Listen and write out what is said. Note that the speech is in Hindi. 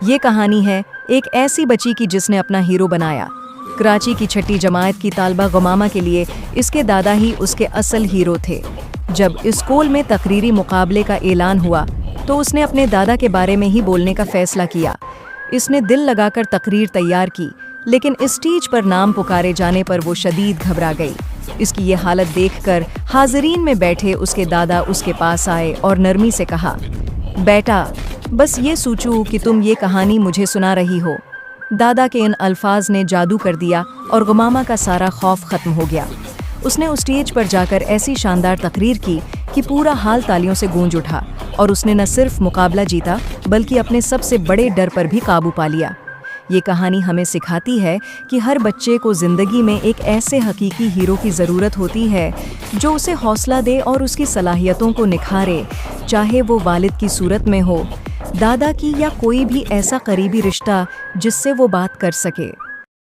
ये कहानी है एक ऐसी बच्ची की जिसने अपना हीरो बनाया। कराची की छठी जमात की तालबा गुमामा के लिए इसके दादा ही उसके असल हीरो थे। जब स्कूल में तकरीरी मुकाबले का ऐलान हुआ तो उसने अपने दादा के बारे में ही बोलने का फैसला किया। इसने दिल लगाकर तकरीर तैयार की, लेकिन स्टेज पर नाम पुकारे जाने पर वो शदीद घबरा गई। इसकी ये हालत देखकर हाज़रीन में बैठे उसके दादा उसके पास आए और नरमी से कहा, बेटा, बस ये सोचो कि तुम ये कहानी मुझे सुना रही हो। दादा के इन अल्फाज ने जादू कर दिया और गुमामा का सारा खौफ खत्म हो गया। उसने उस स्टेज पर जाकर ऐसी शानदार तकरीर की कि पूरा हाल तालियों से गूंज उठा और उसने न सिर्फ मुकाबला जीता बल्कि अपने सबसे बड़े डर पर भी काबू पा लिया। ये कहानी हमें सिखाती है कि हर बच्चे को ज़िंदगी में एक ऐसे हकीकी हीरो की ज़रूरत होती है जो उसे हौसला दे और उसकी सलाहियतों को निखारे, चाहे वो वालिद की सूरत में हो, दादा की, या कोई भी ऐसा करीबी रिश्ता जिससे वो बात कर सके।